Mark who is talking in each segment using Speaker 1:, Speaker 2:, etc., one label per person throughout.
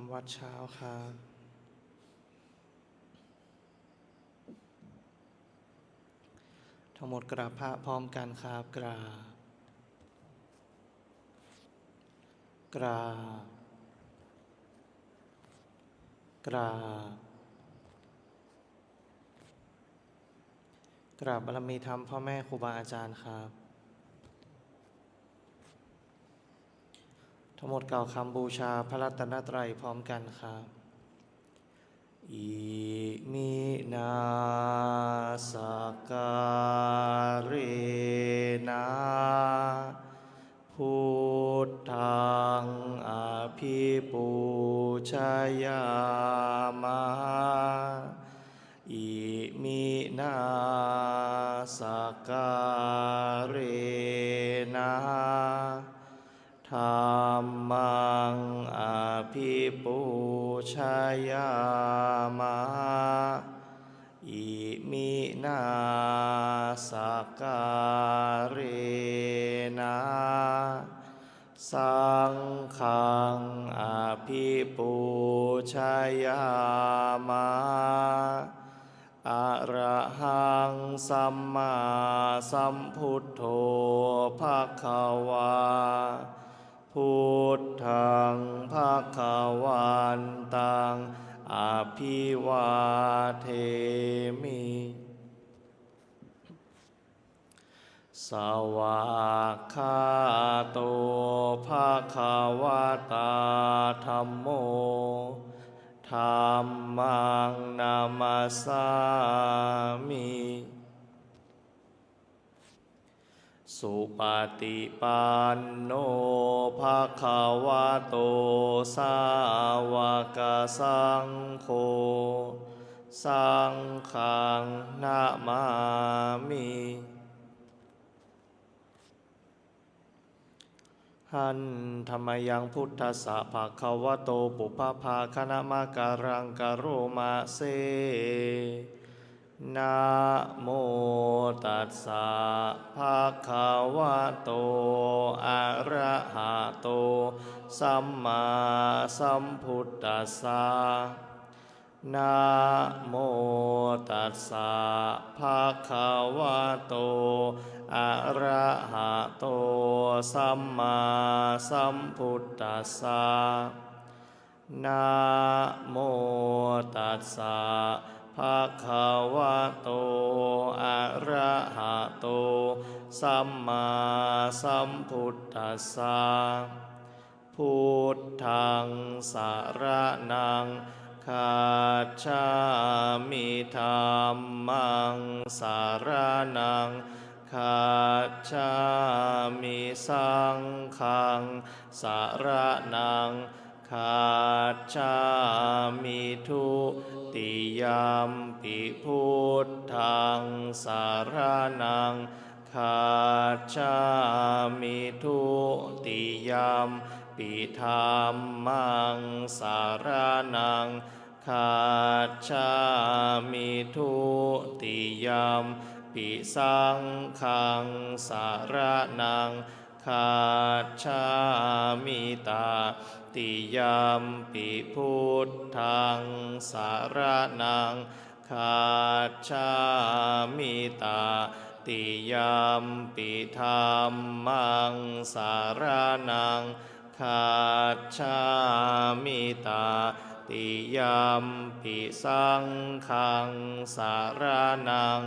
Speaker 1: ำวัดเช้าครับทั้งหมดกราบพระพร้อมกันครับกราบบารมีธรรมพ่อแม่ครูบาอาจารย์ครับทั้งหมดกล่าวคำบูชาพระรัตนตรัยพร้อมกันครับอิมินาสการนะพุทธังอภิปูชยามะอิมินาสการนะธัมมังอภิปูชยามะอิมินาสการนะสังฆังอภิปูชยามะอะระหังสัมมาสัมพุทโธภคะวาพุทธังภคะวันตังอภิวาเทมิสวากขาโตภคะวะตาธัมโมธัมมังนามัสสามิสุปฏิปันโนภะคะวะโตสาวกสังโฆสังฆังนะมามิหันธรรมยังพุทธัสสะภะคะวะโตปุพพาคณมะการังกโรมาเซนะโมตัสสะภะคะวะโตอะระหะโตสัมมาสัมพุทธัสสะนะโมตัสสะภะคะวะโตอะระหะโตสัมมาสัมพุทธัสสะนะโมตัสสะภะคะวะโตอะระหะโตสัมมาสัมพุทธัสสะพุทธังสรณังคัจฉามิธัมมังสรณังคัจฉามิสังฆังสรณังคัจฉามิทุติยัมปิพุทธังสรณังคัจฉามิทุติยัมปิธัมมังสรณังคัจฉามิทุติยัมปิสังฆังสรณังคัจฉามิตาติยัมปิพุทธังสรณังคัจฉามิตาติยัมปิธัมมังสรณังคัจฉามิตาติยัมปิสังฆังสรณัง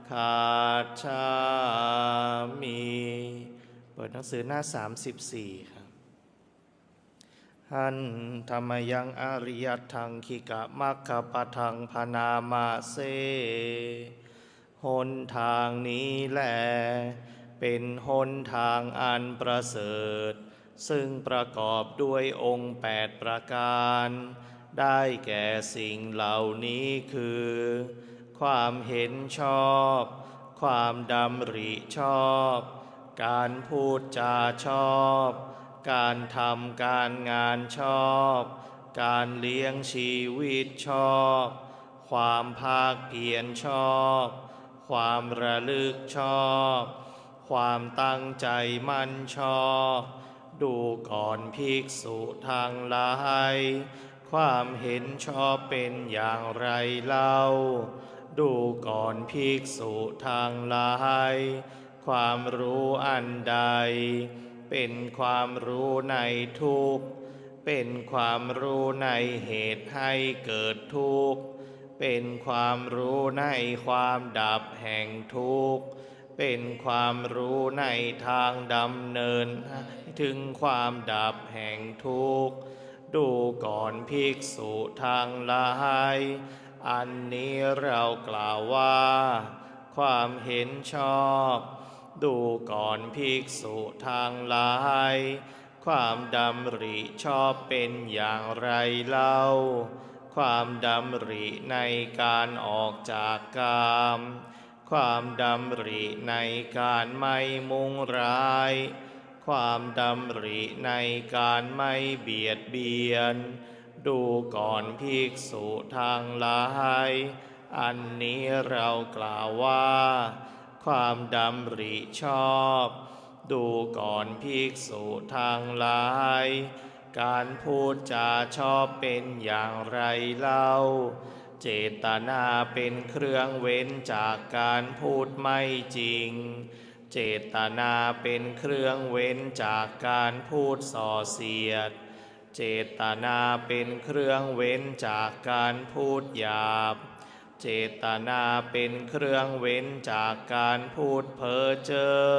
Speaker 1: คัจฉามิเปิดหนังสือหน้า34ครับหันธรรมยังอริยทังขิกะมัคคะปะทังพนามาเสหนทางนี้แลเป็นหนทางอันประเสริฐซึ่งประกอบด้วยองค์8ประการได้แก่สิ่งเหล่านี้คือความเห็นชอบความดำริชอบการพูดจาชอบการทำการงานชอบการเลี้ยงชีวิตชอบความภาคเพียรชอบความระลึกชอบความตั้งใจมั่นชอบดูก่อนภิกษุทั้งหลาย ความเห็นชอบเป็นอย่างไรเล่าดูก่อนภิกษุทางหลายความรู้อันใดเป็นความรู้ในทุกข์เป็นความรู้ในเหตุให้เกิดทุกข์เป็นความรู้ในความดับแห่งทุกข์เป็นความรู้ในทางดำเนินถึงความดับแห่งทุกข์ดูก่อนภิกษุทางหลายอันนี้เรากล่าวว่าความเห็นชอบดูก่อนภิกษุทางหลายความดำริชอบเป็นอย่างไรเล่าความดำริในการออกจากกามความดำริในการไม่มุ่งร้ายความดำริในการไม่เบียดเบียนดูก่อนภิกษุทางหลายอันนี้เรากล่าวว่าความดำริชอบดูก่อนภิกษุทางหลายการพูดจาชอบเป็นอย่างไรเล่าเจตนาเป็นเครื่องเว้นจากการพูดไม่จริงเจตนาเป็นเครื่องเว้นจากการพูดส่อเสียดเจตนาเป็นเครื่องเว้นจากการพูดหยาบเจตนาเป็นเครื่องเว้นจากการพูดเพ้อเจ้อ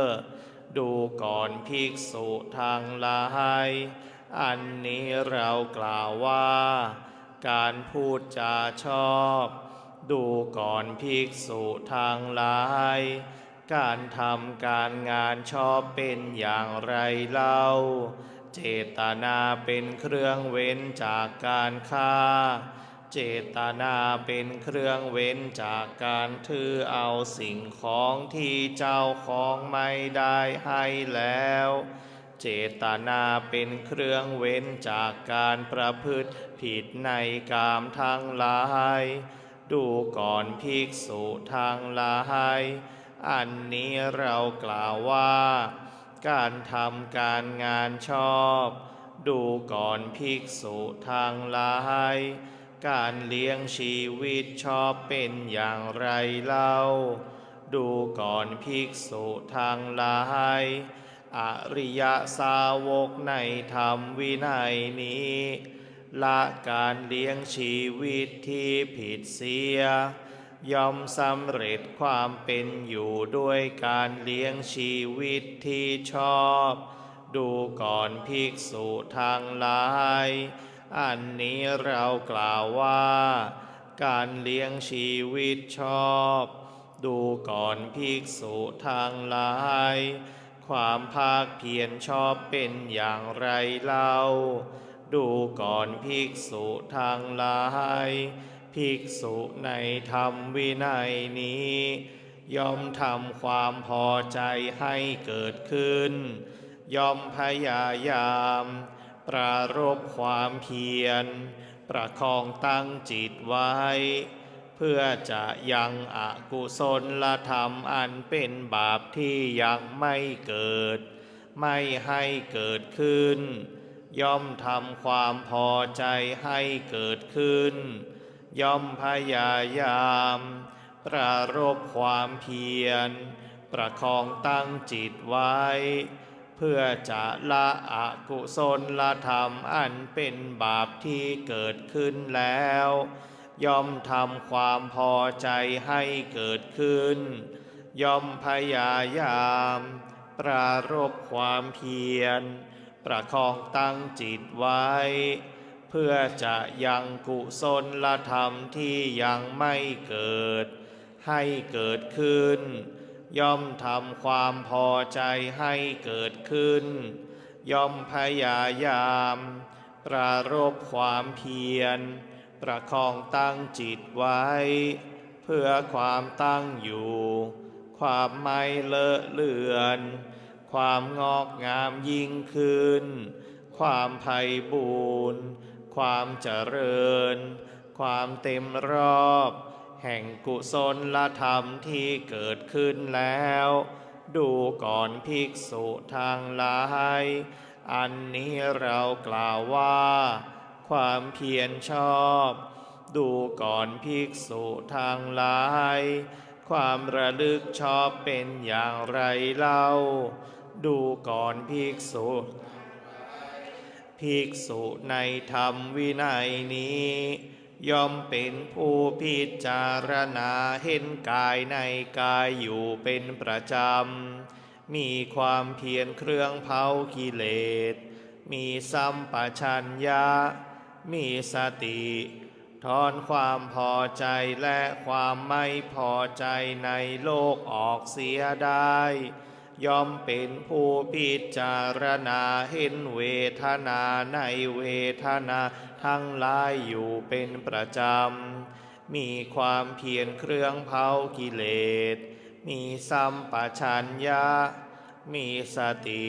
Speaker 1: ดูก่อนภิกษุทางหลายอันนี้เรากล่าวว่าการพูดจาชอบดูก่อนภิกษุทางหลายการทำการงานชอบเป็นอย่างไรเล่าเจตนาเป็นเครื่องเว้นจากการฆ่าเจตนาเป็นเครื่องเว้นจากการถือเอาสิ่งของที่เจ้าของไม่ได้ให้แล้วเจตนาเป็นเครื่องเว้นจากการประพฤติผิดในกามทั้งหลายดูก่อนภิกษุทางหลายอันนี้เรากล่าวว่าการทำการงานชอบดูก่อนภิกษุทางหลายการเลี้ยงชีวิตชอบเป็นอย่างไรเล่าดูก่อนภิกษุทางหลายอริยสาวกในธรรมวินัยนี้ละการเลี้ยงชีวิตที่ผิดเสียย่อมสำเร็จความเป็นอยู่ด้วยการเลี้ยงชีวิตที่ชอบดูก่อนภิกษุทางหลายอันนี้เรากล่าวว่าการเลี้ยงชีวิตชอบดูก่อนภิกษุทางหลายความภาคเพียรชอบเป็นอย่างไรเล่าดูก่อนภิกษุทางหลายภิกษุในธรรมวินัยนี้ย่อมทำความพอใจให้เกิดขึ้นย่อมพยายามปรารภความเพียรประคองตั้งจิตไว้เพื่อจะยังอกุศลธรรมอันเป็นบาปที่ยังไม่เกิดไม่ให้เกิดขึ้นย่อมทำความพอใจให้เกิดขึ้นย่อมพยายามปรารภความเพียรประคองตั้งจิตไว้เพื่อจะละอกุศลธรรมอันเป็นบาปที่เกิดขึ้นแล้วย่อมทำความพอใจให้เกิดขึ้นย่อมพยายามปรารภความเพียรประคองตั้งจิตไว้เพื่อจะยังกุศลธรรมที่ยังไม่เกิดให้เกิดขึ้นย่อมทำความพอใจให้เกิดขึ้นย่อมพยายามปรารภความเพียรประคองตั้งจิตไว้เพื่อความตั้งอยู่ความไม่เลอะเลือนความงอกงามยิ่งขึ้นความไพบูรณ์ความเจริญความเต็มรอบแห่งกุศลธรรมที่เกิดขึ้นแล้วดูก่อนภิกษุทางหลายอันนี้เรากล่าวว่าค ความเพียรชอบดูก่อนภิกษุทั้งหลายความระลึกชอบเป็นอย่างไรเล่าดูก่อนภิกษุในธรรมวินัยนี้ย่อมเป็นผู้พิจารณาเห็นกายในกายอยู่เป็นประจำมีความเพียรเครื่องเผากิเลสมีสัมปชัญญะมีสติถอนความพอใจและความไม่พอใจในโลกออกเสียได้ย่อมเป็นผู้พิจารณาเห็นเวทนาในเวทนาทั้งหลายอยู่เป็นประจำมีความเพียรเครื่องเผากิเลสมีสัมปชัญญะมีสติ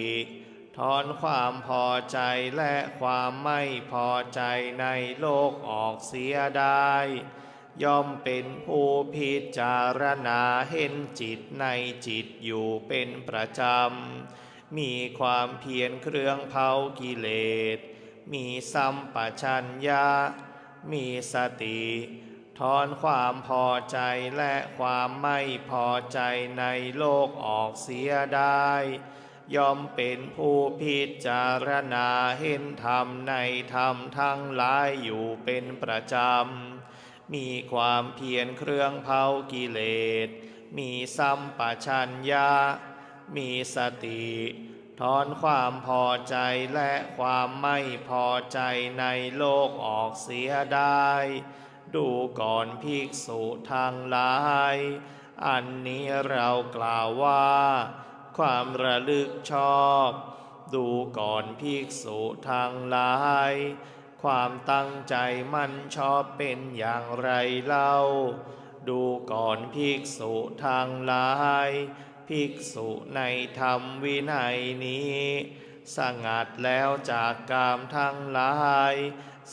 Speaker 1: ถอนความพอใจและความไม่พอใจในโลกออกเสียได้ย่อมเป็นผู้พิจารณาเห็นจิตในจิตอยู่เป็นประจำมีความเพียรเครื่องเผากิเลสมีสัมปชัญญะมีสติถอนความพอใจและความไม่พอใจในโลกออกเสียได้ย่อมเป็นผู้พิจารณาเห็นธรรมในธรรมทั้งหลายอยู่เป็นประจำมีความเพียรเครื่องเผากิเลสมีสัมปชัญญะมีสติถอนความพอใจและความไม่พอใจในโลกออกเสียได้ดูก่อนภิกษุทั้งหลายอันนี้เรากล่าวว่าความระลึกชอบดูก่อนภิกษุทั้งหลายความตั้งใจมั่นชอบเป็นอย่างไรเล่าดูก่อนภิกษุทั้งหลายภิกษุในธรรมวินัยนี้สงัดแล้วจากกามทั้งหลาย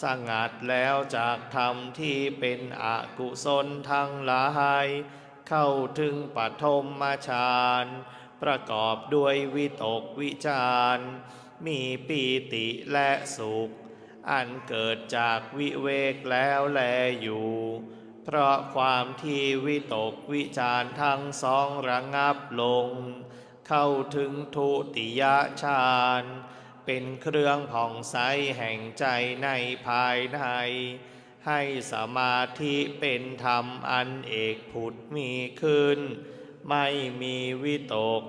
Speaker 1: สงัดแล้วจากธรรมที่เป็นอกุศลทั้งหลายเข้าถึงปฐมฌานประกอบด้วยวิตกวิจารมีปีติและสุขอันเกิดจากวิเวกแล้วแลอยู่เพราะความที่วิตกวิจารทั้งสองระงับลงเข้าถึงทุติยฌานเป็นเครื่องผ่องใสแห่งใจในภายในให้สมาธิเป็นธรรมอันเอกผุดมีขึ้นไม่มีวิตก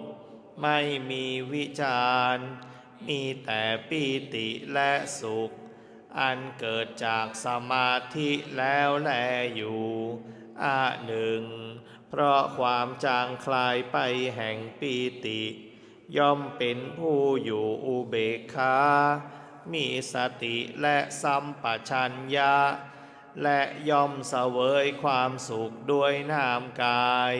Speaker 1: ไม่มีวิจารมีแต่ปีติและสุขอันเกิดจากสมาธิแล้วแลอยู่หนึ่งเพราะความจางคลายไปแห่งปีติย่อมเป็นผู้อยู่อุเบกขามีสติและสัมปชัญญะและย่อมเสวยความสุขด้วยนามกาย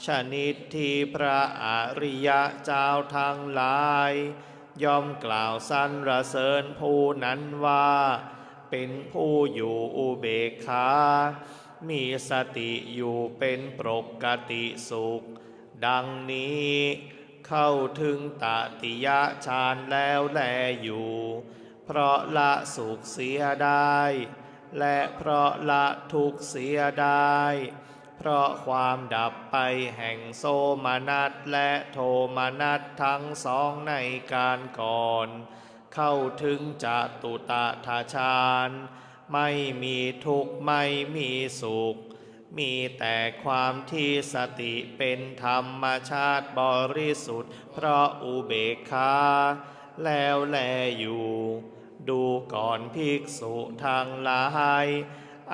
Speaker 1: ชนิดที่พระอริยเจ้าทั้งหลายย่อมกล่าวสรรเสริญผู้นั้นว่าเป็นผู้อยู่อุเบกขามีสติอยู่เป็นปกติสุขดังนี้เข้าถึงตติยฌานแล้วแลอยู่เพราะละสุขเสียได้และเพราะละทุกข์เสียได้เพราะความดับไปแห่งโสมนัสและโทมนัสทั้งสองในการก่อนเข้าถึงจตุตถฌานไม่มีทุกข์ไม่มีสุขมีแต่ความที่สติเป็นธรรมชาติบริสุทธิ์เพราะอุเบกขาแล้วแลอยู่ดูก่อนภิกษุทั้งหลาย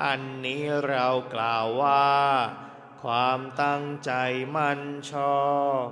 Speaker 1: อันนี้เรากล่าวว่าความตั้งใจมั่นชอบ